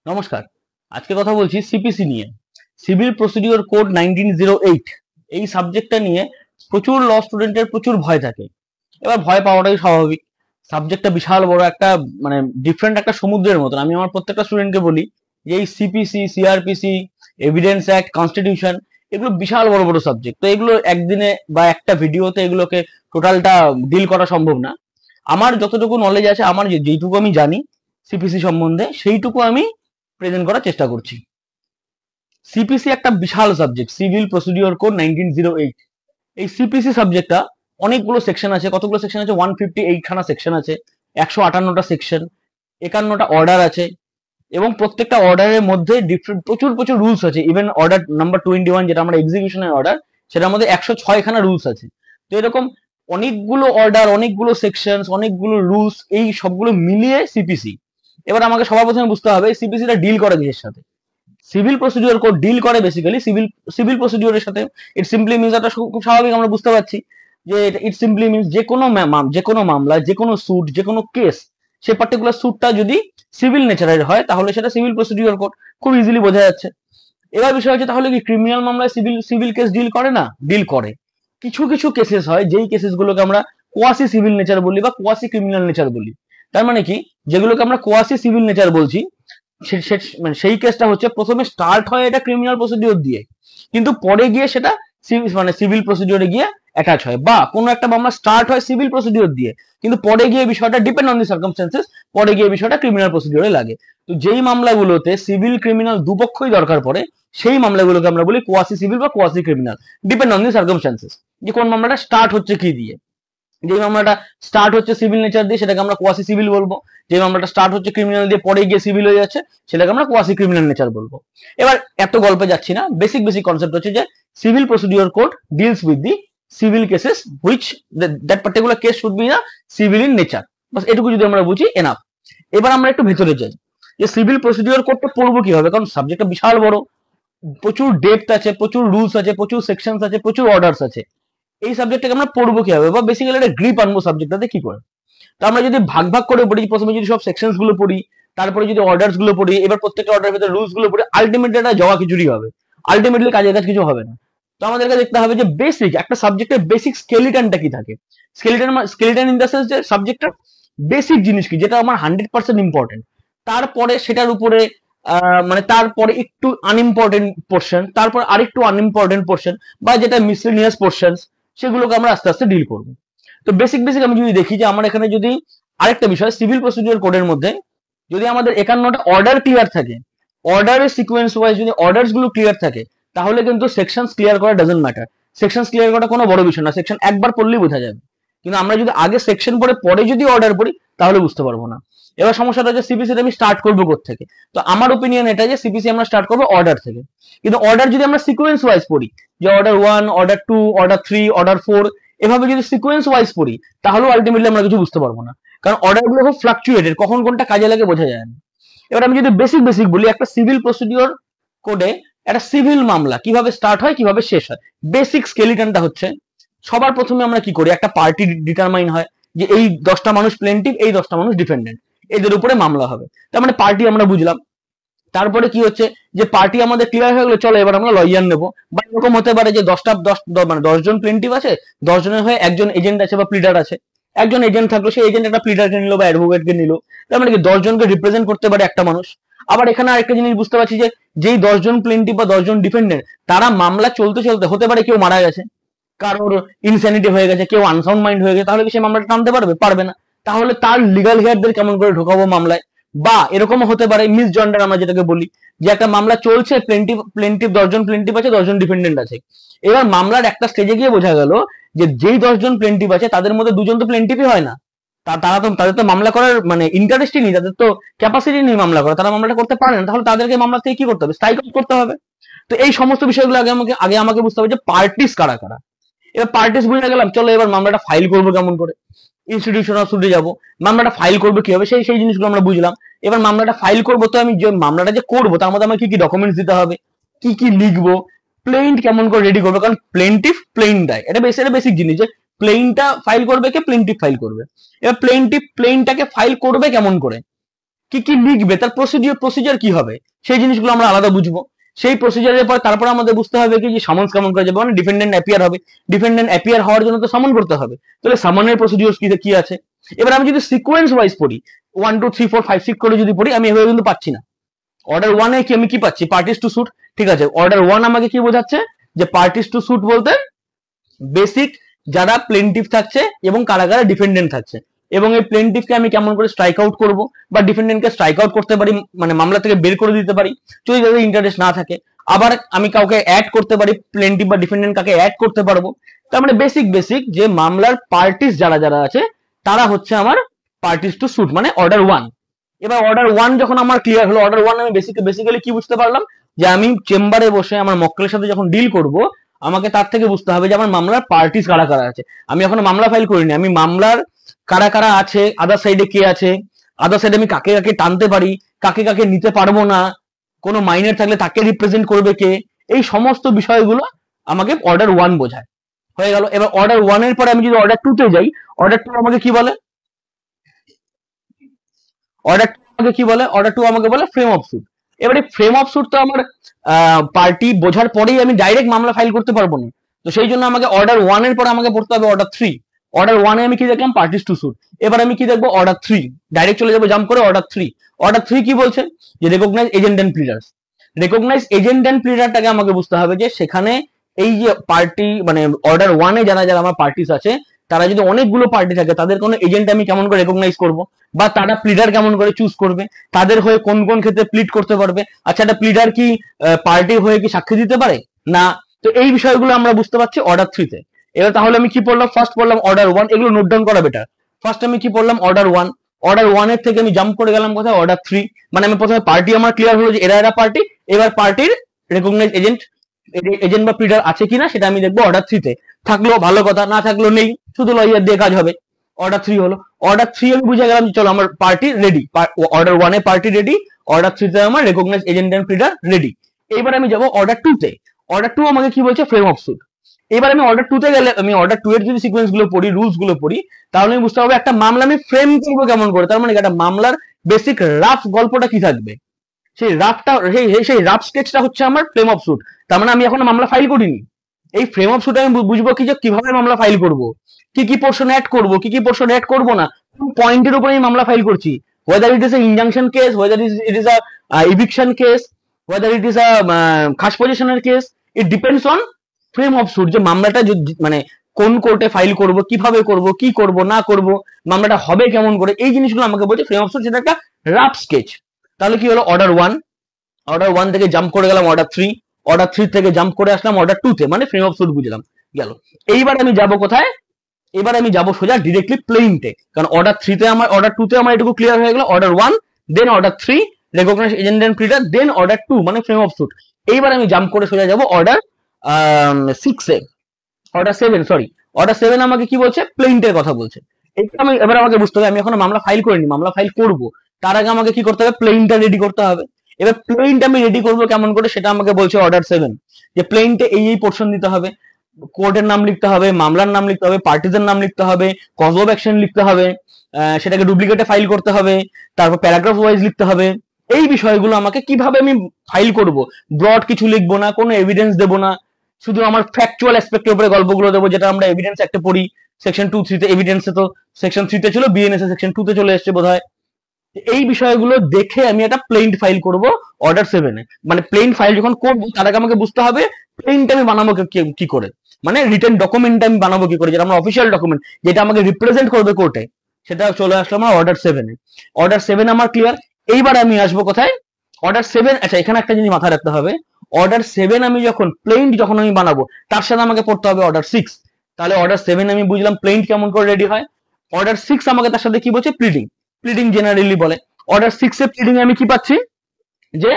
নমস্কার। আজকে কথা বলছি সিপিসি নিয়ে। Civil procedure code 1908। এই সাবজেক্টটা নিয়ে প্রচুর ল স্টুডেন্টের প্রচুর ভয় থাকে। এবার ভয় পাওয়াটাই স্বাভাবিক। সাবজেক্টটা বিশাল বড় একটা, মানে ডিফারেন্ট একটা সমুদ্রের মতন। আমি আমার প্রত্যেকটা স্টুডেন্টকে বলি যে এই CPC, CrPC, evidence act, constitution, এগুলো বিশাল বড় বড় সাবজেক্ট। তো এগুলো একদিনে বা একটা ভিডিওতে এগুলোকে টোটালটা ডিল করা সম্ভব না। আমার যতটুকু নলেজ আছে, আমার যেইটুকু আমি জানি সিপিসি সম্বন্ধে, সেইটুকু আমি প্রেজেন্ট করার চেষ্টা করছি। সিপিসি একটা বিশাল সাবজেক্ট, সিভিল প্রসিডিওর কোড 1908। এই সিপিসি সাবজেক্টটা অনেকগুলো সেকশন আছে। কতগুলো সেকশন আছে? 158 খানা সেকশন আছে, 158টা সেকশন, 51টা অর্ডার আছে, এবং প্রত্যেকটা অর্ডারের মধ্যে ডিফারেন্ট প্রচুর প্রচুর রুলস আছে। ইভেন অর্ডার নাম্বার 21, যেটা আমরা এক্সিকিউশনের অর্ডার, সেটার মধ্যে 106 খানা রুলস আছে। তো এরকম অনেকগুলো অর্ডার, অনেকগুলো সেকশন, অনেকগুলো রুলস, এই সবগুলো মিলিয়ে সিপিসি। এবার আমাকে সবার প্রথমে বুঝতে হবে সিপিসিটা ডিল করে কিসের সাথে। সিভিল প্রসিডিওর কোড ডিল করে বেসিক্যালি সিভিল সিভিল প্রসিডিওরের সাথে। ইট সিম্পলি মিনস, এটা খুব স্বাভাবিক, আমরা বুঝতে পারছি যে ইট সিম্পলি মিনস যে কোনো মামলা, যে কোনো স্যুট, যে কোনো কেস, সে পার্টিকুলার স্যুটটা যদি সিভিল নেচারের হয় তাহলে সেটা সিভিল প্রসিডিওর কোড। খুব ইজিলি বোঝা যাচ্ছে। এবার বিষয় হচ্ছে, তাহলে কি ক্রিমিনাল মামলায় সিভিল সিভিল কেস ডিল করে না? ডিল করে। কিছু কিছু কেসেস হয়, যেই কেসেসগুলোকে আমরা কোয়াসি সিভিল নেচার বলি বা কোয়াসি ক্রিমিনাল নেচার বলি। তার মানে কি, যেগুলোকে আমরা কোয়াসি সিভিল নেচার বলছি, মানে সেই কেসটা হচ্ছে প্রথমে স্টার্ট হয় এটা ক্রিমিনাল প্রসিডিওর দিয়ে, কিন্তু পরে গিয়ে সেটা মানে সিভিল প্রসিডিওরে গিয়ে অ্যাটাচ হয়। বা কোনো একটা মামলা স্টার্ট হয় সিভিল প্রসিডিওর দিয়ে, কিন্তু পরে গিয়ে বিষয়টা ডিপেন্ড অন দি সার্কামস্টেন্সেস, পরে গিয়ে বিষয়টা ক্রিমিনাল প্রসিডিওরে লাগে। তো যেই মামলাগুলোতে সিভিল ক্রিমিনাল দুপক্ষই দরকার পড়ে, সেই মামলাগুলোকে আমরা বলি কোয়াসি সিভিল বা quasi criminal, depend on the circumstances, যে কোন মামলাটা স্টার্ট হচ্ছে কি দিয়ে। যে মামলাটা স্টার্ট হচ্ছে সিভিল নেচার দিয়ে, সেটাকে আমরা কোয়াসি সিভিল বলবো। যে মামলাটা স্টার্ট হচ্ছে ক্রিমিনাল দিয়ে, পরে গিয়ে সিভিল হয়ে যাচ্ছে, সেটাকে আমরা কোয়াসি ক্রিমিনাল নেচার বলবো। এবার এত গল্পে যাচ্ছি না, বেসিক বেসিক কনসেপ্ট হচ্ছে যে civil procedure code deals with the civil cases which that particular case should be না সিভিল ইন নেচার। বাস এটুকু যদি আমরা বুঝি, এনাফ। এবার আমরা একটু ভেতরে যাই যে সিভিল প্রসিডিওর কোডটা পড়বো কিভাবে, কারণ সাবজেক্টটা বিশাল বড়, প্রচুর ডেপথ আছে, প্রচুর রুলস আছে, প্রচুর সেকশনস আছে, প্রচুর অর্ডারস আছে। এই সাবজেক্টটাকে আমরা পড়বো কিভাবে, বা বেসিক্যালি একটা গ্রিপ আনবো সাবজেক্টটাতে কি করে। তো আমরা যদি ভাগ ভাগ করে পড়ি, প্রথমে যদি সব সেকশনস গুলো পড়ি, তারপরে যদি অর্ডারস গুলো পড়ি, এবার প্রত্যেকটা অর্ডারের ভিতরে রুলস গুলো পড়ি, আলটিমেটলি এটা জগা খিচুড়ি হবে। আলটিমেটলি কাজের কাজ কিছু হবে না। তো আমাদেরকে দেখতে হবে যে বেসিক একটা সাবজেক্টের বেসিক স্কেলিটনটা কি থাকে। স্কেলিটন ইন দ্য সেন্স যে সাবজেক্টটা বেসিক জিনিস কি, যেটা আমার 100% ইম্পর্টেন্ট। তারপরে সেটার উপরে মানে তারপরে একটু আনইম্পর্টেন্ট পোর্শন, তারপর আরেকটু আনইম্পর্টেন্ট পোর্শন, বা যেটা মিসলেনিয়াস পোর্শন, সেগুলোকে আমরা আস্তে আস্তে ডিল করবো। তো বেসিক বেসিক আমি যদি দেখি যে আমার এখানে যদি আরেকটা বিষয়, সিভিল প্রসিডিওর কোডের মধ্যে যদি আমাদের 51টা অর্ডার ক্লিয়ার থাকে, অর্ডারের সিকোয়েন্স ওয়াইজ যদি অর্ডারস গুলো ক্লিয়ার থাকে, তাহলে কিন্তু সেকশনস ক্লিয়ার করা ডাজন্ট ম্যাটার। সেকশনস ক্লিয়ার করা কোনো বড় বিষয় না, সেকশন একবার পড়লেই বোঝা যাবে। কিন্তু আমরা যদি আগে সেকশন পড়ে পরে যদি অর্ডার পড়ি, তাহলে বুঝতে পারবো না। এবার সমস্যাটা হচ্ছে সিপিসি আমি স্টার্ট করবো থেকে। তো আমার ওপিনিয়ন এটা যে সিপিসি আমরা স্টার্ট করবো অর্ডার থেকে। কিন্তু অর্ডার যদি আমরা সিকোয়েন্স ওয়াইজ পড়ি, যে অর্ডার 1, অর্ডার 2, অর্ডার 3, অর্ডার 4, এভাবে যদি সিকোয়েন্স ওয়াইজ পড়ি, তাহলেও আলটিমেটলি আমরা কিছু বুঝতে পারবো না, কারণ অর্ডার গুলো খুব ফ্লাকচুয়েটেড, কখন কোনটা কাজে লাগে বোঝা যায় না। এবার আমি যদি বেসিক বেসিক বলি, একটা সিভিল প্রসিডিওর কোডে একটা সিভিল মামলা কিভাবে স্টার্ট হয়, কিভাবে শেষ হয়, বেসিক স্কেলিটনটা হচ্ছে, সবার প্রথমে আমরা কি করি, একটা পার্টি ডিটারমাইন হয় যে এই 10টা মানুষ প্লেন্টিভ, এই 10টা মানুষ ডিফেন্ডেন্ট, এদের উপরে মামলা হবে। তার মানে পার্টি আমরা বুঝলাম। তারপরে কি হচ্ছে, যে পার্টি আমাদের ক্লিয়ার হয়ে গেলো, চলো এবার আমরা লয়ার নেবো। বা এরকম হতে পারে যে 10 জন প্লেন্টিভ আছে, 10 জনের হয়ে একজন এজেন্ট আছে বা প্লিডার আছে। একজন এজেন্ট থাকলো, সেই এজেন্ট একটা প্লিডারকে নিল বা অ্যাডভোকেটকে নিল। তার মানে কি 10 জনকে রিপ্রেজেন্ট করতে পারে একটা মানুষ। আবার এখানে আরেকটা জিনিস বুঝতে পারছি যে যেই 10 জন প্লেন্টিভ বা 10 জন ডিফেন্ডেন্ট, তারা মামলা চলতে চলতে হতে পারে কেউ মারা গেছে, কারোর ইনস্যানিটি হয়ে গেছে, কেউ আনসাউন্ড মাইন্ড হয়ে গেছে, তাহলে কি সে মামলাটা টানতে পারবে? পারবে না। তাহলে তার লিগাল হেয়ারদের কেমন করে ঢোকাবো মামলায়? বা এরকমও হতে পারে মিস জন্ডার আমরা যেটাকে বলি, যে একটা মামলা চলছে, প্লেন্টিভ প্লেন্টিভ 10 জন প্লেন্টিভ আছে, 10 জন ডিফেন্ডেন্ট আছে। এবার মামলার একটা স্টেজে গিয়ে বোঝা গেল যে যেই 10 জন প্লেন্টিভ আছে তাদের মধ্যে 2 জন তো প্লেন্টিভই হয় না। তারা তো, তাদের তো মামলা করার মানে ইন্টারেস্টই নেই, তাদের তো ক্যাপাসিটি নেই মামলা করা, তারা মামলাটা করতে পারে না। তাহলে তাদেরকে মামলা থেকে কি করতে হবে? স্ট্রাইক আউট করতে হবে। তো এই সমস্ত বিষয়গুলো আগে আমাকে বুঝতে হবে যে পার্টিস কারা কারা। এবার পার্টিস বুঝে গেলাম, চলো এবার মামলাটা ফাইল করবো কেমন করে, ইনস্টিটিউশনাল সুটে যাবো, মামলাটা ফাইল করবো কিভাবে, সেই সেই জিনিসগুলো আমরা বুঝলাম। এবার মামলাটা ফাইল করবো, তো আমি যে মামলাটা যে করবো তার মধ্যে আমার কি কি ডকুমেন্টস দিতে হবে, কি কি লিখবো, প্লেইন্ট কেমন করে রেডি করবো, কারণ প্লেন্টিভ প্লেইন দেয়, এটা বেসিক জিনিস যে প্লেইনটা ফাইল করবে কে, প্লেন্টিভ ফাইল করবে। এবার প্লেন্টিভ প্লেইনটাকে ফাইল করবে কেমন করে, কি কি লিখবে, তার প্রসিডিওর কি হবে, সেই জিনিসগুলো আমরা আলাদা বুঝবো। সেই প্রসিজারের পর তারপর আমাদের বুঝতে হবে কি যে সামন্স কেমন করে যাবে, মানে ডিফেন্ডেন্ট অ্যাপিয়ার হবে, ডিফেন্ডেন্ট অ্যাপিয়ার হওয়ার জন্য তো সামন করতে হবে, তাহলে সামনের প্রসিডিওর কি কি আছে। এবার আমি যদি সিকোয়েন্স ওয়াইজ পড়ি 1 2 3 4 5 6 করে যদি পড়ি, আমি এভাবে কিন্তু পাচ্ছি না। অর্ডার ওয়ানে কি আমি কি পাচ্ছি, পার্টিস টু স্যুট, ঠিক আছে। অর্ডার ওয়ান আমাকে কি বোঝাচ্ছে যে পার্টিস টু স্যুট বলতে বেসিক যারা প্লেন্টিফ থাকছে এবং কারা কারা ডিফেন্ডেন্ট থাকছে, এবং এই প্লেন্টিফকে আমি কেমন করে স্ট্রাইক আউট করবো বা ডিফেন্ডেন্টকে স্ট্রাইক আউট করতে পারি, মানে মামলা থেকে বের করে দিতে পারি যদি তাদের ইন্টারেস্ট না থাকে। আবার আমি কাউকে অ্যাড করতে পারি, প্লেন্টিফ বা ডিফেন্ডেন্ট কাকে অ্যাড করতে পারবো। তার মানে বেসিক যে মামলার পার্টিস যারা যারা আছে তারা হচ্ছে আমার পার্টিস টু স্যুট, মানে অর্ডার ওয়ান। এবার অর্ডার ওয়ান যখন আমার ক্লিয়ার হলো, অর্ডার ওয়ান আমি বেসিক্যালি কি বুঝতে পারলাম যে আমি চেম্বারে বসে আমার মক্কেলের সাথে যখন ডিল করব, আমাকে তার থেকে বুঝতে হবে যে আমার মামলার পার্টিস কারা কারা আছে। আমি এখনো মামলা ফাইল করিনি, আমি মামলার কারা কারা আছে, আদার সাইডে কে আছে, আদার সাইডে আমি কাকে কাকে টানতে পারি, কাকে কাকে নিতে পারবো না, কোনো মাইনার থাকলে তাকে রিপ্রেজেন্ট করবে কে, এই সমস্ত বিষয়গুলো আমাকে অর্ডার ওয়ান বোঝায়। হয়ে গেল। এবার অর্ডার ওয়ানের পরে আমি যদি অর্ডার টু তে যাই, অর্ডার টু আমাকে কি বলে, অর্ডার টু আমাকে বলে ফ্রেম অফ স্যুট। এবারে ফ্রেম অফ স্যুট তো আমার পার্টি বোঝার পরেই আমি ডাইরেক্ট মামলা ফাইল করতে পারবো না, তো সেই জন্য আমাকে অর্ডার ওয়ান এর পরে আমাকে পড়তে হবে অর্ডার থ্রি। অর্ডার ওয়ানে আমি কি দেখলাম, পার্টিস টু স্যুট। এবার আমি কি দেখবো, অর্ডার থ্রি, ডাইরেক্ট চলে যাবো জাম্প করে অর্ডার থ্রি। অর্ডার থ্রি কি বলছে যে recognise agent and pleaders. Recognise agent and প্লিডারটাকে আমাকে বুঝতে হবে যে সেখানে এই যে পার্টি, মানে অর্ডার ওয়ানে যারা যারা আমার পার্টিস আছে, তারা যদি অনেকগুলো পার্টি থাকে তাদের কোনো এজেন্ট আমি কেমন করে রেকগনাইজ করব, বা তারা প্লিডার কেমন করে চুজ করবে, তাদের হয়ে কোন কোন ক্ষেত্রে প্লিড করতে পারবে। আচ্ছা, একটা প্লিডার কি পার্টি হয়ে কি সাক্ষী দিতে পারে না, তো এই বিষয়গুলো আমরা বুঝতে পারছি অর্ডার থ্রিতে। এবার তাহলে আমি কি পড়লাম, ফার্স্ট পড়লাম অর্ডার ওয়ান, এগুলো নোট ডাউন করা বেটার। ফার্স্ট আমি কি পড়লাম, অর্ডার ওয়ান। অর্ডার ওয়ান এর থেকে আমি জাম্প করে গেলাম কোথায়, অর্ডার থ্রি। মানে আমি প্রথমে পার্টি আমার ক্লিয়ার হলো যে এরা এরা পার্টি, এবার পার্টির রেকগনাইজ এজেন্ট বা প্লিডার আছে কিনা সেটা আমি দেখবো অর্ডার থ্রিতে। থাকলো ভালো কথা, না থাকলো নেই, শুধু লয়ার দিয়ে কাজ হবে। অর্ডার থ্রি হলো, অর্ডার থ্রি আমি বুঝে গেলাম যে চলো আমার পার্টি রেডি, অর্ডার ওয়ানে পার্টি রেডি, অর্ডার থ্রিতে আমার recognise agent and pleader ready. এবার আমি যাবো অর্ডার টু তে। অর্ডার টু আমাকে কি বলছে, ফ্রেম অফ স্যুট। এবার আমি অর্ডার টু তে গেলে, আমি অর্ডার টু এর যদি সিকোয়েন্স গুলো পড়ি, রুলস গুলো পড়ি, তাহলে আমি বুঝতে পারবো একটা মামলা আমি ফ্রেম করবো কেমন করে। তার মানে একটা মামলার বেসিক রাফ গল্পটা কি থাকবে, সেই রাফটা, সেই রাফ স্কেচটা হচ্ছে আমার ফ্রেম অফ স্যুট। তার মানে আমি এখনো মামলা ফাইল করিনি, এই ফ্রেম অফ শুট আমি বুঝবো কি যে কিভাবে মামলা ফাইল করব, কি কি পোর্শন অ্যাড করব, কি কি পোর্শন অ্যাড করব না, কোন পয়েন্টের উপরে আমি মামলা ফাইল করছি, whether it is a injunction case, whether it is a eviction case, whether it is a খাস পজিশনের case, it depends on frame of shoot, যে মামলাটা মানে কোন কোর্টে ফাইল করব, কিভাবে করব, কি করব না করব, মামলাটা হবে কেমন করে, এই জিনিসগুলো আমাকে বলছে ফ্রেম অফ শুট, সেটা একটা রাফ স্কেচ। তাহলে কি হলো, অর্ডার ওয়ান, অর্ডার ওয়ান থেকে জাম্প করে গেলাম অর্ডার থ্রি, অর্ডার থ্রি থেকে জাম্প করে আসলাম অর্ডার টু তে, মানে ফ্রেম অফ স্যুট বুঝলাম গেল। এইবার আমি যাব কোথায়, এবার আমি যাব সোজা ডিরেক্টলি প্লেইনটে, কারণ অর্ডার থ্রিতে আমার, অর্ডার টু তে আমার এটুকু ক্লিয়ার হয়ে গেল, order one, then order three recognise agent and pleader, then order two মানে ফ্রেম অফ স্যুট। এইবার আমি জাম্প করে সোজা যাব অর্ডার সিক্সে, order seven, sorry order seven আমাকে কি বলছে, প্লেইন্টের কথা বলছে। এটা আমি এবার আমাকে বুঝতে হবে, আমি এখনো মামলা ফাইল করিনি, মামলা ফাইল করব, তার আগে আমাকে কি করতে হবে, প্লেইনটা রেডি করতে হবে। এবার প্লেইনটা আমি রেডি করবো কেমন করে, সেটা আমাকে বলছে অর্ডার সেভেন, যে প্লেইনটে এই পোর্শন দিতে হবে, কোর্টের নাম লিখতে হবে, মামলার নাম লিখতে হবে, পার্টিজের নাম লিখতে হবে, কজ অফ অ্যাকশন লিখতে হবে, সেটাকে ডুপ্লিকেটে ফাইল করতে হবে, তারপর প্যারাগ্রাফ ওয়াইজ লিখতে হবে। এই বিষয়গুলো আমাকে কিভাবে আমি ফাইল করব, ব্রড কিছু লিখবো না, কোনো এভিডেন্স দেবো না, শুধু আমার ফ্যাকচুয়াল অ্যাসপেক্টের উপরে গল্পগুলো দেবো, যেটা আমরা এভিডেন্স একটা পড়ি সেকশন 2 3 তে, এভিডেন্সে তো সেকশন 3 তে ছিল, বিএনএস এ সেকশন 2 তে চলে এসেছে বোধহয়। এই বিষয়গুলো দেখে আমি একটা প্লেইন ফাইল করব অর্ডার সেভেনে। মানে প্লেইন ফাইল যখন করবো তার আগে আমাকে বুঝতে হবে প্লেইনটা আমি বানাবো কি করে, মানে রিটেন ডকুমেন্ট আমি বানাবো কি করে, যেটা আমার অফিসিয়াল ডকুমেন্ট, যেটা আমাকে রিপ্রেজেন্ট করবে কোর্টে, সেটা চলে আসলো আমার অর্ডার সেভেনে। অর্ডার সেভেন আমার ক্লিয়ার। এইবার আমি আসবো কোথায়, অর্ডার সেভেন। আচ্ছা, এখানে একটা জিনিস মাথায় রাখতে হবে, অর্ডার সেভেন আমি যখন প্লেইন যখন আমি বানাবো, তার সাথে আমাকে পড়তে হবে অর্ডার সিক্স। তাহলে অর্ডার সেভেন আমি বুঝলাম প্লেইন কেমন করে রেডি হয়, অর্ডার সিক্স আমাকে তার সাথে কি বলছে, প্লিডিং, প্লিডিং জেনারেলি বলে। অর্ডার সিক্স এর প্লিডিং আমি কি পাচ্ছি, যে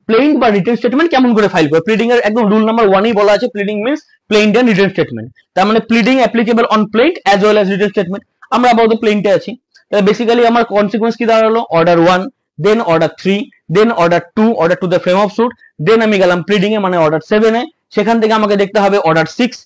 প্লেইন বা রিটেন স্টেটমেন্ট কেমন করে ফাইল করে, প্লিডিং এর একদম রুল নাম্বার ওয়ানই বলা আছে, pleading means plaint and written statement. তার মানে pleading applicable on plaint as well as written statement. আমরা আপাতত প্লেইনটে আছি, তাহলে বেসিক্যালি আমার কনসিকুয়েন্স কি দাঁড়ালো, order one, then order three, then order two the frame of suit, then আমি গেলাম প্লিডিং এ মানে অর্ডার সেভেনে, সেখান থেকে আমাকে দেখতে হবে অর্ডার সিক্স,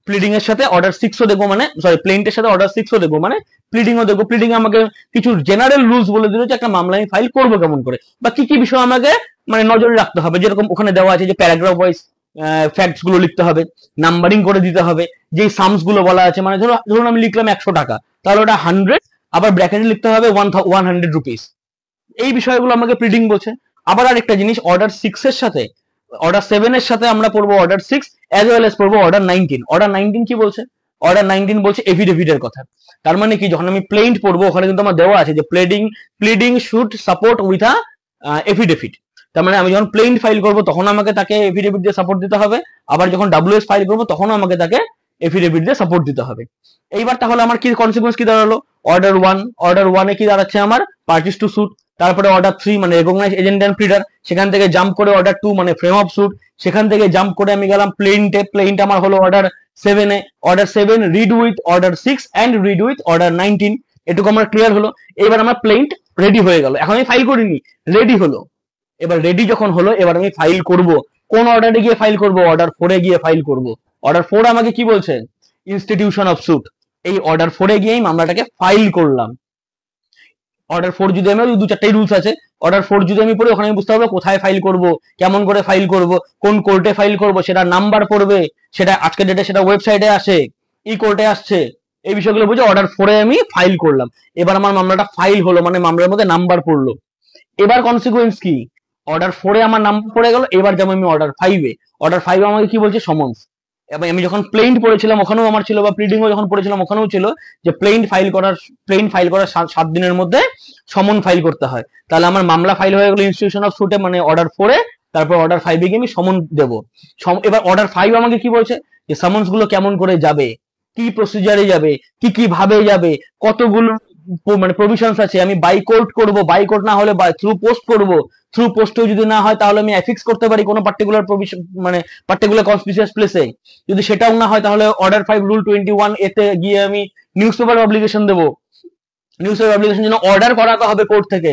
প্লিডিং এর সাথে অর্ডার 6ও দেখবো, মানে সরি প্লেইন্টের সাথে অর্ডার 6ও দেখবো, মানে প্লিডিংও দেখবো। প্লিডিং আমাকে কিছু জেনারেল রুলস বলে দিল যে একটা মামলা আমি ফাইল করবো কেমন করে, বা কি কি বিষয় আমাকে মানে নজরে রাখতে হবে। যেরকম ওখানে দেওয়া আছে যে প্যারাগ্রাফ ওয়াইজ ফ্যাক্টস গুলো লিখতে হবে, নাম্বারিং করে দিতে হবে, যেই সামস গুলো বলা আছে, মানে ধরুন আমি লিখলাম 100 টাকা, তাহলে ওটা 100, আবার ব্র্যাকেটে লিখতে হবে 100 রুপিস। এই বিষয়গুলো আমাকে প্রিডিং বলছে। আবার আরেকটা জিনিস, অর্ডার 6 এর সাথে অর্ডার 7 এর সাথে আমরা পড়বো অর্ডার 6 অ্যাজ ওয়েল এজ পড়বো অর্ডার 19। অর্ডার 19 কি বলছে? অর্ডার 19 বলছে এফিডেভিটের কথা। তার মানে কি, যখন আমি প্লেইন্ট পড়বো ওখানে কিন্তু আমার দেওয়া আছে যে pleading should support with a affidavit. তার মানে আমি যখন প্লেইন্ট ফাইল করবো তখন আমাকে তাকে এফিডেভিট দিয়ে সাপোর্ট দিতে হবে, আবার যখন ডাব্লিউএস ফাইল করবো তখন আমাকে তাকে এফিডেভিট দিয়ে সাপোর্ট দিতে হবে। এইবার তাহলে আমার কি কনসিকুয়েন্স কি দাঁড়ালো? অর্ডার 1 কি দাঁড়াচ্ছে আমার? Parties to suit. তারপরে অর্ডার 3 মানে রেকগনাইজ এজেন্ট এন্ড প্লিডার, সেখান থেকে জাম্প করে অর্ডার 2 মানে ফ্রেম অফ সুট, সেখান থেকে জাম্প করে আমি গেলাম প্লেইন্ট আমার হলো অর্ডার 7 এ। Order 7 read with order 6 and read with order 19। এটুকু আমার ক্লিয়ার হলো। এবার আমার প্লেইন্ট রেডি হয়ে গেল, এখন আমি ফাইল করিনি, রেডি হলো। এবার রেডি যখন হলো, এবার আমি ফাইল করব। কোন অর্ডারে গিয়ে ফাইল করব? অর্ডার 4 গিয়ে ফাইল করব। অর্ডার 4 আমাকে কি বলছে? Institution of suit. এই অর্ডার 4 গিয়ে মামলাটাকে ফাইল করলাম। অর্ডার 4 যদি আমি, দু চারটাই রুলস আছে, অর্ডার 4 যদি আমি পড়ি ওখানে আমি বুঝতে পারবো কোথায় ফাইল করব, কেমন করে ফাইল করব, কোন কোর্টে ফাইল করব, সেটা নাম্বার পড়বে, সেটা আজকের ডেটে সেটা ওয়েবসাইটে আসে, ই কোর্টে আসছে, এই বিষয়গুলো বুঝে অর্ডার 4 আমি ফাইল করলাম। এবার আমার মামলাটা ফাইল হলো, মানে মামলার মধ্যে নাম্বার পড়লো। এবার কনসিকুয়েন্স কি? অর্ডার 4 আমার নাম্বার পড়ে গেল। এবার যেমন আমি অর্ডার 5 আমাকে কি বলছে? সমন্স। এবং আমি যখন প্লেইন্ট পড়েছিলাম ওখানেও আমার ছিল, বা প্রিডিংও যখন পড়েছিলাম ওখানেও ছিল যে প্লেইন্ট ফাইল করার 7 দিনের মধ্যে সমন ফাইল করতে হয়। তাহলে আমার মামলা ফাইল হয়ে গেল ইনস্টিটিউশন অফ সুটে, মানে অর্ডার 4 এ। তারপর অর্ডার 5 এ গিয়ে আমি সমন দেব। এবার অর্ডার 5 আমাকে কি বলছে? যে সামন্স গুলো কেমন করে যাবে, কি প্রসিজারে যাবে, কি কি ভাবে যাবে, কতগুলো মানে প্রভিশনস আছে। আমি বাই কোর্ট করব, বাই কোর্ট না হলে থ্রু পোস্ট করব, থ্রু পোস্টেও যদি না হয় তাহলে আমি অ্যাফিক্স করতে পারি কোনো পার্টিকুলার প্রভিশন, মানে পার্টিকুলার কনসপিসিয়াস প্লেসে। যদি সেটাও না হয় তাহলে অর্ডার 5 রুল 21 এতে গিয়ে আমি নিউজ পেপার পাবলিকেশন দেবো। নিউজ পেপার পাবলিকেশন জন্য অর্ডার করাতে হবে কোর্ট থেকে।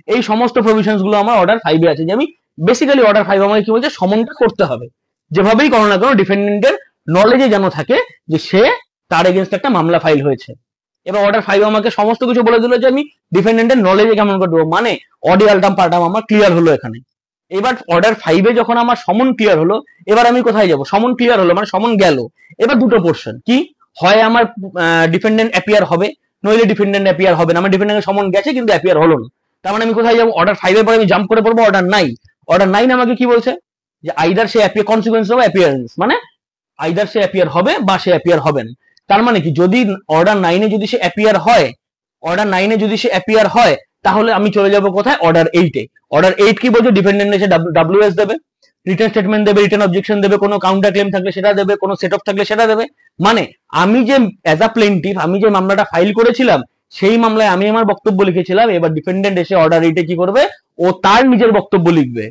এই সমস্ত প্রভিশনস গুলো আমার অর্ডার 5 এ আছে, যে আমি বেসিক্যালি অর্ডার 5 আমাকে কি বলছে? সমনটা করতে হবে। যেভাবেই করো না কেন ডিফেন্ডেন্টের নলেজে যেন থাকে যে সে তার এগেনস্ট একটা মামলা ফাইল হয়েছে। এবার অর্ডার 5 আমাকে সমস্ত কিছু বলে দিল যে আমি ডিফেন্ডেন্টের নলেজে কেমন করে দেবো, মানে অডি আলটাম পার্টাম আমার ক্লিয়ার হলো এখানে। এবার অর্ডার 5 এ যখন আমার সমন ক্লিয়ার হলো, এবার আমি কোথায় যাব? সমন ক্লিয়ার হলো মানে সমন গেল। এবার দুটো পোর্শন কি, হয় আমার ডিফেন্ডেন্ট অ্যাপিয়ার হবে, নইলে ডিফেন্ডেন্ট অ্যাপিয়ার হবে না। আমার ডিফেন্ডেন্টের সমন গেছে কিন্তু অ্যাপিয়ার হলো না। তার মানে আমি কোথায় যাবো? অর্ডার 5 এর পরে আমি জাম্প করে পড়বো অর্ডার 9। অর্ডার 9 আমাকে কি বলছে? যে either say appear, consequence of appearance, মানে আইদার সে অ্যাপিয়ার হবে বা সে অ্যাপিয়ার হবে না। তার মানে কি, যদি অর্ডার 9 এ যদি সে অ্যাপিয়ার হয়, অর্ডার 9 এ যদি সে অ্যাপিয়ার হয়, তাহলে আমি চলে যাব কোথায়? অর্ডার 8 এ। অর্ডার 8 কি বলছে? ডিফেন্ডেন্ট এসে ডাব্লিউএস দেবে, রিটেন স্টেটমেন্ট দেবে, রিটেন অবজেকশন দেবে, কোনো কাউন্টার ক্লেম থাকলে সেটা দেবে, কোনো সেট অফ থাকলে সেটা দেবে। মানে আমি যে অ্যাজ আ প্লেন্টিফ আমি যে মামলাটা ফাইল করেছিলাম, সেই মামলায় আমি আমার বক্তব্য লিখেছিলাম। এবার ডিফেন্ডেন্ট এসে অর্ডার 8 এ কি করবে? ও তার নিজের বক্তব্য লিখবে।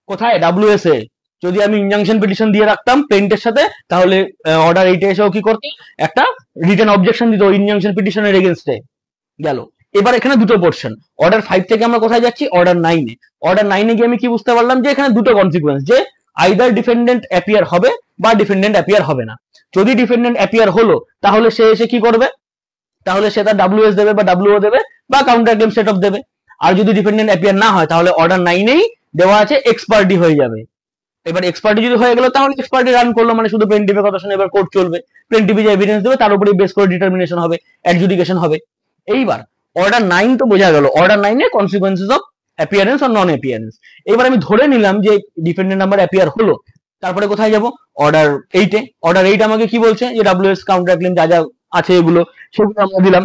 কোথায়? ডাব্লিউএস এ। যদি আমি ইনজাংশন পিটিশন দিয়ে রাখতাম প্লেন্টের সাথে, তাহলে অর্ডার 8 এ এসেও কি করতো? একটা রিটেন অবজেকশন দিত ইনজাংশন পিটিশনের এগেনস্টে। গেল। এবার এখানে দুটো পোর্শন। অর্ডার 5 থেকে আমরা কোথায় যাচ্ছি? অর্ডার 9 এ। অর্ডার 9 এ গিয়ে আমি কি বুঝতে পারলাম? যে এখানে দুটো কনসিকুয়েন্স, যে আইদার ডিফেন্ডেন্ট অ্যাপিয়ার হবে বা ডিফেন্ডেন্ট অ্যাপিয়ার হবে না। যদি ডিফেন্ডেন্ট অ্যাপিয়ার হলো তাহলে সে এসে কি করবে? তাহলে সে তার ডাব্লিউএস দেবে বা ডাব্লিউও দেবে বা কাউন্টার ক্লেম সেট অফ দেবে। আর যদি ডিফেন্ডেন্ট অ্যাপিয়ার না হয় তাহলে অর্ডার 9 এই দেওয়া আছে এক্সপার্টি হয়ে যাবে। এবার এক্সপার্টি যদি হয়ে গেল তাহলে এক্সপার্টি রান করলো, মানে শুধু প্লেন্টিফের কথা শুনে এবার কোর্ট চলবে। প্লেন্টিফ যে এভিডেন্স দেবে তার উপরে বেস করে ডিটারমিনেশন হবে, অ্যাডজুডিকেশন হবে। এইবার অর্ডার 9 তো বোঝা গেল, অর্ডার 9 এর consequences of appearance or non appearance. এবার আমি ধরে নিলাম যে ডিফেন্ডেন্ট নাম্বার অ্যাপিয়ার হলো, তারপরে কোথায় যাব? অর্ডার 8 এ। অর্ডার 8 আমাকে কি বলছে? যে ডাব্লিউএস কাউন্টার ক্লেম যা যা আছে এগুলো সেগুলো আমরা দিলাম।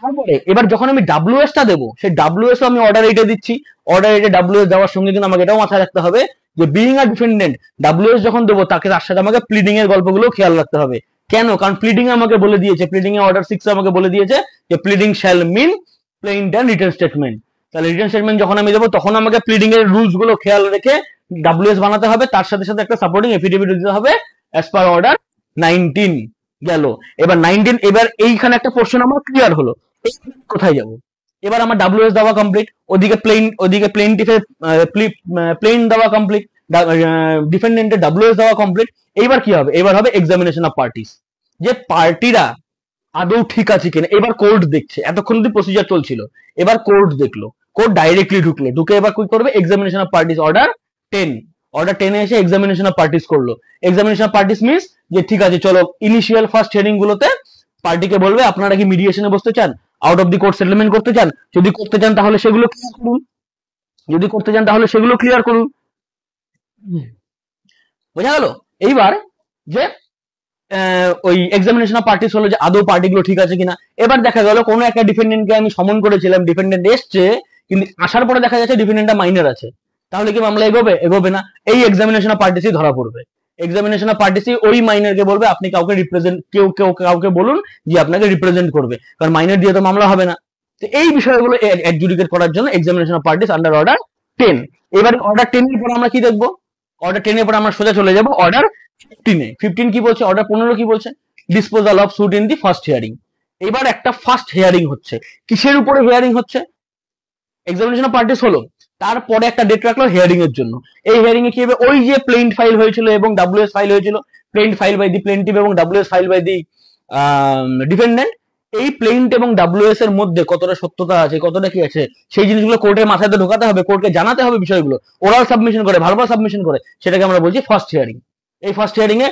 তারপরে এবার যখন আমি ডাব্লিউএস টা দেবো, সেই ডাব্লিউএস আমি অর্ডার 8 এ দিচ্ছি। অর্ডার 8 এ ডাব্লিউএস দেওয়ার সঙ্গে কিন্তু আমাকে এটাও মাথায় রাখতে হবে যে বিইং আ ডিফেন্ডেন্ট, ডাব্লিউএস যখন দেবো তাকে তার সাথে আমাকে প্লিডিং এর গল্পগুলো খেয়াল রাখতে হবে। কেন? কারণ প্লিডিং আমাকে বলে দিয়েছে, প্লিডিং এ অর্ডার 6 আমাকে বলে দিয়েছে যে pleading shall mean plaint and written statement. তাহলে রিটেন স্টেটমেন্ট যখন আমি দেবো তখন আমাকে প্লিডিং এর রুলস গুলো খেয়াল রেখে ডাব্লিউএস বানাতে হবে, তার সাথে সাথে একটা সাপোর্টিং এফিডেভিট দিতে হবে অ্যাজ পার অর্ডার 19। গেল। এবার 19, এবার এইখানে একটা পোর্শন আমার ক্লিয়ার হলো। কোথায় যাব? এবার আমার ডাব্লিউএস দেওয়া কমপ্লিট, ওদিকে প্লেন দেওয়া কমপ্লিট, ডিফেন্ডেন্টের ডাব্লিউএস দেওয়া কমপ্লিট। এইবার কি হবে? এবার হবে এক্সামিনেশন অফ পার্টিস, যে পার্টিরা আদৌ ঠিক আছে কিনা। এবার কোর্ট দেখছে, এতক্ষণ অব্দি প্রসিজার চলছিল, এবার কোর্ট দেখলো, কোর্ট ডাইরেক্টলি ঢুকলো, ঢুকে এবার কি করবে? Examination of parties order 10, order 10 এসে এক্সামিনেশন অফ পার্টিস করলো। এক্সামিনেশন অফ পার্টিস মিন্স যে ঠিক আছে চলো ইনিশিয়াল ফার্স্ট হিয়ারিং গুলোতে পার্টিকে বলবে আপনারা কি মিডিয়েশনে বসতে চান, out of the court settlement করতে চান, যদি করতে চান তাহলে সেগুলো ক্লিয়ার করুন, যদি করতে চান তাহলে সেগুলো ক্লিয়ার করুন। বোঝা গেল? এইবার যে ওই এক্সামিনেশন অফ পার্টিস হলো যে আদৌ পার্টিগুলো ঠিক আছে কিনা। এবার দেখা গেল কোনো একটা ডিফেন্ডেন্টকে আমি সমন করেছিলাম, ডিফেন্ডেন্ট এসছে, কিন্তু আসার পরে দেখা যাচ্ছে ডিফেন্ডেন্টটা মাইনর আছে, তাহলে কি মামলা এগোবে? এগোবে না। এই এক্সামিনেশন অফ পার্টিসই ধরা পড়বে। এক্সামিনেশন অফ পার্টিসই ওই মাইনরকে বলবে আপনি কাউকে রিপ্রেজেন্ট, কাউকে বলুন যে আপনাকে রিপ্রেজেন্ট করবে, কারণ মাইনর দিয়ে তো মামলা হবে না। তো এই বিষয়গুলো অ্যাডজুডিকেট করার জন্য examination of parties under order 10। এবার অর্ডার 10 এর পর আমরা কি দেখবো? অর্ডার 10 এর পর আমরা সোজা চলে যাব অর্ডার 15 এ। 15 কি বলছে? অর্ডার 15 কি বলছে? Disposal of suit in the first hearing. এবার একটা ফার্স্ট হিয়ারিং হচ্ছে, কিসের উপরে হিয়ারিং হচ্ছে? এক্সামিনেশন অফ পার্টিস হলো, তারপরে একটা ডেট রাখলো হিয়ারিং এর জন্য। এই হিয়ারিং এ কি হবে? ওই যে প্লেন্ট ফাইল হয়েছিল এবং ডাব্লিউএস ফাইল হয়েছিল, plaint file by the plaintiff এবং WS file by the defendant, এই প্লেন্ট এবং ডাব্লিউএস এর মধ্যে কতটা সত্যতা আছে, কতটা কি আছে, সেই জিনিসগুলো কোর্টের মাথায় তো ঢোকাতে হবে, কোর্টকে জানাতে হবে বিষয়গুলো, ওরাল সাবমিশন করে, ভার্বাল সাবমিশন করে, সেটাকে আমরা বলছি ফার্স্ট হিয়ারিং। এই ফার্স্ট হিয়ারিং এ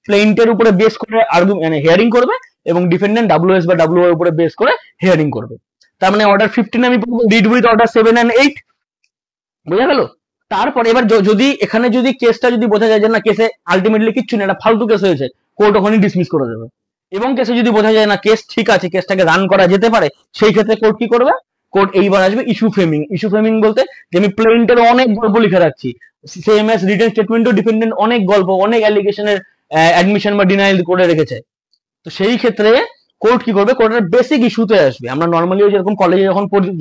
প্লেন্টের উপরে বেস করে মানে হিয়ারিং করবে এবং ডিফেন্ডেন্ট ডাব্লিউএস বা ডাব্লিউ এর উপরে বেস করে হিয়ারিং করবে। তার মানে অর্ডার 15 আমি পড়বো রিড উইথ অর্ডার 7 and 8। বোঝা গেল? তারপর এবার যদি এখানে যদি কেসটা যদি বোঝা যায় যে না কেসে আলটিমেটলি কিচ্ছু নেই, এটা ফালতু কেস হয়েছে, কোর্ট ওখানেই ডিসমিস করে দেবে। এবং কেসে যদি বোঝা যায় না কেস ঠিক আছে, কেসটাকে রান করা যেতে পারে, সেই ক্ষেত্রে কোর্ট কি করবে? কোর্ট এইবার আসবে ইস্যু ফ্রেমিং। ইস্যু ফ্রেমিং বলতে যে আমি প্লেন্টের অনেক গল্প লিখে রাখছি, সেম এস রিটেন স্টেটমেন্টও ডিফেন্ডেন্ট অনেক গল্প, অনেক অ্যালিগেশনের অ্যাডমিশন বা ডিনাইল করে রেখেছে। তো সেই ক্ষেত্রে কোর্ট কি করবে? কোর্টের বেসিক ইস্যুতে আসবে। আমরা নর্মালি যেরকম কলেজে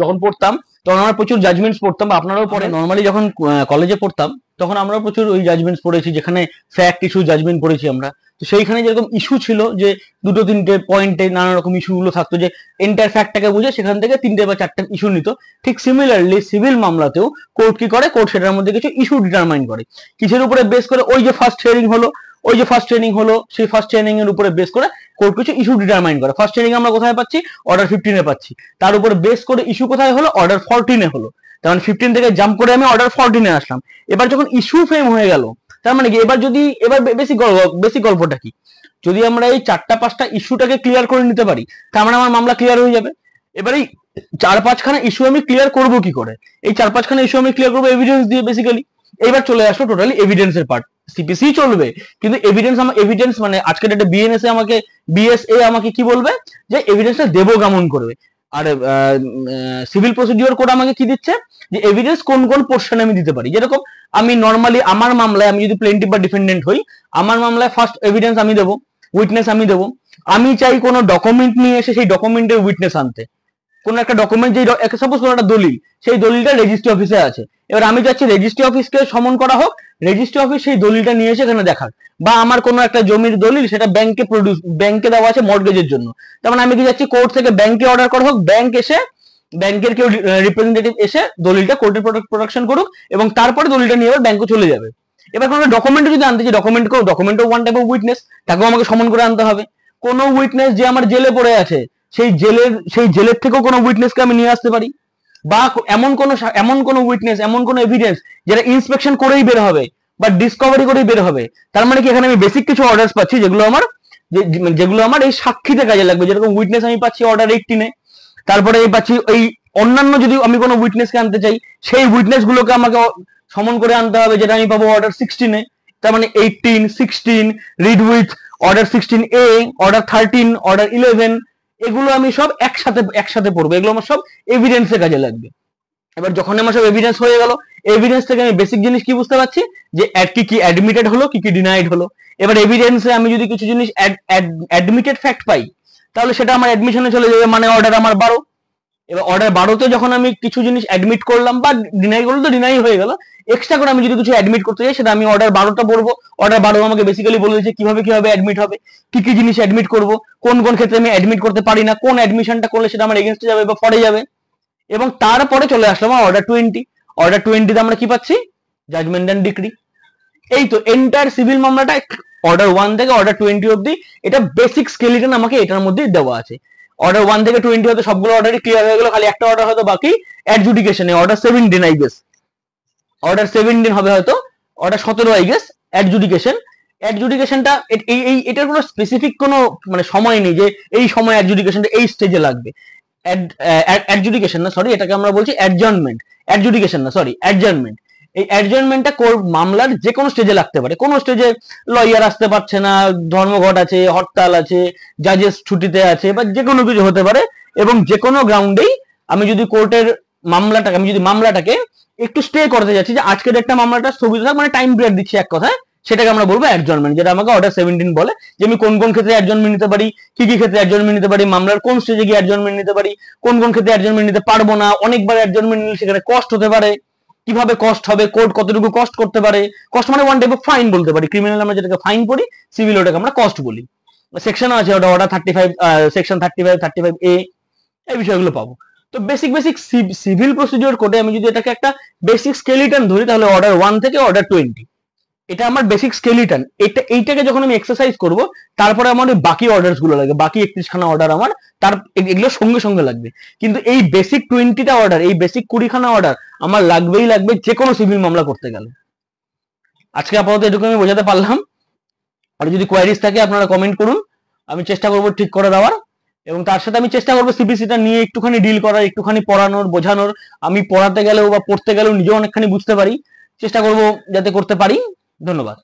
যখন পড়তাম তখন আমরা প্রচুর জাজমেন্টস পড়তাম, বা আপনারাও পড়েন। নর্মালি যখন কলেজে পড়তাম তখন আমরা প্রচুর ওই জাজমেন্টস পড়েছি, যেখানে ফ্যাক্ট ইস্যু জাজমেন্ট পড়েছি আমরা। তো সেইখানে যেরকম ইস্যু ছিল যে দুটো তিনটে পয়েন্টে নানা রকম ইস্যুগুলো থাকতো, যে এন্টার ফ্যাক্টটাকে বুঝে সেখান থেকে 3টে বা 4টে ইস্যু নিত। ঠিক সিমিলারলি সিভিল মামলাতেও কোর্ট কি করে? কোর্ট সেটার মধ্যে কিছু ইস্যু ডিটারমাইন করে, কিসের উপরে বেস করে? ওই যে ফার্স্ট হিয়ারিং হলো, ওই যে ফার্স্ট ট্রেনিং হলো, সেই ফার্স্ট ট্রেনিং এর উপরে বেস করে কোর্ট কিছু ইস্যু ডিটারমাইন করে। ফার্স্ট ট্রেনিং আমরা কোথায় পাচ্ছি? অর্ডার 15 এ পাচ্ছি। তার উপর বেস করে ইস্যু কোথায় হলো? অর্ডার 14 এ হলো। তার মানে 15 থেকে জাম্প করে আমি অর্ডার 14 এ আসলাম। এবার যখন ইস্যু ফ্রেম হয়ে গেল, তার মানে কি এবার বেসিক গল্পটা কি? যদি আমরা এই 4টা-5টা ইস্যুটাকে ক্লিয়ার করে নিতে পারি, তার মানে আমার মামলা ক্লিয়ার হয়ে যাবে। এবার এই 4-5খানা ইস্যু আমি ক্লিয়ার করব কি করে? এই 4-5খানা ইস্যু আমি ক্লিয়ার করবো এভিডেন্স দিয়ে বেসিক্যালি। এবার চলে আসলো টোটালি এভিডেন্সের পার্ট। সিপিসি চলবে, কিন্তু এভিডেন্স মানে আজকের ডেটে বিএসএ আমাকে কি বলবে? যে এভিডেন্সটা দেবো কেমন করবে। আর সিভিল প্রসিডিওর কোড আমাকে কি দিচ্ছে? যে এভিডেন্স কোন কোন পোর্শনে আমি দিতে পারি। যেরকম আমি নর্মালি আমার মামলায়, আমি যদি প্লেন্টিভ বা ডিফেন্ডেন্ট হই, আমার মামলায় ফার্স্ট এভিডেন্স আমি দেবো, উইটনেস আমি দেবো। আমি চাই কোনো ডকুমেন্ট নিয়ে এসে সেই ডকুমেন্টের উইটনেস আনতে। কোন একটা ডকুমেন্ট, যে সাপোজ কোন একটা দলিল, সেই দলিলটা রেজিস্ট্রি অফিসে আছে, এবার আমি চাচ্ছি রেজিস্ট্রি অফিসকে সমন করা হোক, রেজিস্ট্রি অফিস সেই দলিলটা নিয়ে এসে এখানে দেখাক। বা আমার কোনো একটা জমির দলিল, সেটা ব্যাংকে দেওয়া আছে মর্টগেজের জন্য, তার মানে আমি কি চাচ্ছি? কোর্ট থেকে ব্যাংকে অর্ডার করা হোক, ব্যাংকের কেউ রিপ্রেজেন্টেটিভ এসে দলিলটা কোর্টের প্রোডাকশন করুক, এবং তারপরে দলিলটা নিয়ে আবার ব্যাংকে চলে যাবে। এবার কোনো ডকুমেন্ট যদি আনতে চাই, ডকুমেন্টও ওয়ান টাইপ অফ উইটনেস, তাকেও আমাকে সমন করে আনতে হবে। কোনো উইটনেস যে আমার জেলে পড়ে আছে, সেই জেলের থেকেও কোনো উইটনেসকে আমি নিয়ে আসতে পারি। বা এমন কোনো উইটনেস, এমন কোনো এভিডেন্স যেটা ইন্সপেকশন করেই বের হবে বা ডিসকভারি করেই বের হবে। তার মানে কি এখানে আমি বেসিক কিছু অর্ডারস পাচ্ছি, যেগুলো আমার এই সাক্ষীতে কাজে লাগবে। যেরকম উইটনেস আমি পাচ্ছি অর্ডার 18 এ, তারপরে এই পাচ্ছি এই অন্যান্য যদি আমি কোনো উইটনেসকে আনতে চাই, সেই উইটনেস গুলোকে আমাকে সমন করে আনতে হবে, যেটা আমি পাবো অর্ডার 16 এ। তার মানে 18, 16, read with order 16A, order 13, order 11, এগুলো আমি সব একসাথে পড়বো। এগুলো আমার সব এভিডেন্সে কাজে লাগবে। এবার যখন আমার সব এভিডেন্স হয়ে গেল, এভিডেন্স থেকে আমি বেসিক জিনিস কি বুঝতে পারছি? যে কি কি অ্যাডমিটেড হলো, কি কি ডিনাইড হলো। এবার এভিডেন্সে আমি যদি কিছু জিনিস অ্যাডমিটেড ফ্যাক্ট পাই, তাহলে সেটা আমার অ্যাডমিশনে চলে যাবে, মানে অর্ডার আমার 12। এবার অর্ডার 12তে যখন আমি কিছু জিনিস অ্যাডমিট করলাম বা ডিনাই করলে তো ডিনাই হয়ে গেল, এক্সট্রা করে আমি যদি কিছু অ্যাডমিট করতে চাই সেটা আমি অর্ডার 12টা পড়বো। অর্ডার 12 আমাকে বেসিক্যালি বলে দিচ্ছে কিভাবে কিভাবে অ্যাডমিট হবে, কি কি জিনিস অ্যাডমিট করব, কোন কোন ক্ষেত্রে আমি অ্যাডমিট করতে পারি না, কোন অ্যাডমিশনটা করলে সেটা আমার এগেনস্টে যাবে বা ফরে যাবে। এবং তারপরে চলে আসলাম অর্ডার 20। অর্ডার 20তে আমরা কি পাচ্ছি? Judgment and decree. এই তো এন্টায়ার সিভিল মামলাটা অর্ডার 1 থেকে অর্ডার 20 অবধি, এটা বেসিক স্কেলিটন আমাকে এটার মধ্যেই দেওয়া আছে। অর্ডার 1 থেকে 20 হতে সবগুলো অর্ডারই ক্লিয়ার হয়ে গেল, খালি একটা অর্ডার হয়তো বাকি অ্যাডজুডিকেশনে, অর্ডার 17 আই গেস, অর্ডার 17 হবে হয়তো, অর্ডার 17 আই গেস অ্যাডজুডিকেশন। অ্যাডজুডিকেশনটা এটার কোনো স্পেসিফিক কোনো মানে সময় নেই যে এই সময় অ্যাডজুডিকেশনটা এই স্টেজে লাগবে। অ্যাডজুডিকেশন না, সরি, এটাকে আমরা বলছি অ্যাডজার্নমেন্ট। অ্যাডজুডিকেশন না, সরি, অ্যাডজার্নমেন্ট। এই অ্যাডজার্নমেন্টটা মামলার যে কোনো স্টেজে লাগতে পারে। কোনো স্টেজে লয়ার আসতে পারছে না, ধর্মঘট আছে, হরতাল আছে, জাজেস ছুটিতে আছে, বা যে কোনো কিছু হতে পারে, এবং যে কোনো গ্রাউন্ডেই আমি যদি কোর্টের মামলাটাকে একটু স্টে করতে যাচ্ছি, যে আজকের একটা মামলাটা স্থগিত থাক, মানে টাইম পিরিয়ড দিচ্ছি এক কথায়, সেটাকে আমরা বলবো অ্যাডজর্নমেন্ট, যেটা আমাকে অর্ডার 17 বলে, যে আমি কোন কোন ক্ষেত্রে অ্যাডজর্নমেন্ট নিতে পারি, কি কি ক্ষেত্রে অ্যাডজর্নমেন্ট নিতে পারি, মামলার কোন স্টেজে গিয়ে অ্যাডজর্নমেন্ট নিতে পারি, কোন কোন ক্ষেত্রে অ্যাডজর্নমেন্ট নিতে পারবো না, অনেকবার অ্যাডজর্নমেন্ট নিলে সেখানে কস্ট হতে পারে, কিভাবে কস্ট হবে, কোর্ট কতটুকু কস্ট করতে পারে। কস্ট মানে ওয়ান টাইপ অফ ফাইন বলতে পারি, ক্রিমিনাল আমরা যেটাকে ফাইন পড়ি, সিভিল ওটাকে আমরা কস্ট বলি। সেকশন আছে, ওটা অর্ডার 35, সেকশন 35, 35A, এই বিষয়গুলো পাবো। তো বেসিক সিভিল প্রসিডিওর কোডে আমি যদি এটাকে একটা বেসিক স্কেলিটন ধরি, তাহলে অর্ডার 1 থেকে অর্ডার 20 এটা আমার বেসিক স্কেলিটন। এইটাকে যখন আমি এক্সারসাইজ করব, তারপরে আমার বাকি অর্ডারস গুলো লাগবে, বাকি 31খানা অর্ডার আমার এগুলো সঙ্গে সঙ্গে লাগবে। কিন্তু এই বেসিক 20টা অর্ডার, এই বেসিক 20খানা অর্ডার আমার লাগবেই লাগবে যে কোনো সিভিল মামলা করতে গেলে। আজকে আপাতত এটুকু আমি বোঝাতে পারলাম। আর যদি কোয়ারিজ থাকে আপনারা কমেন্ট করুন, আমি চেষ্টা করব ঠিক করে দেওয়ার। এবং তার সাথে আমি চেষ্টা করবো সিপিসিটা নিয়ে একটুখানি ডিল করার, একটুখানি পড়ানোর, বোঝানোর। আমি পড়াতে গেলেও বা পড়তে গেলেও নিজেও অনেকখানি বুঝতে পারি, চেষ্টা করব যাতে করতে পারি। ধন্যবাদ।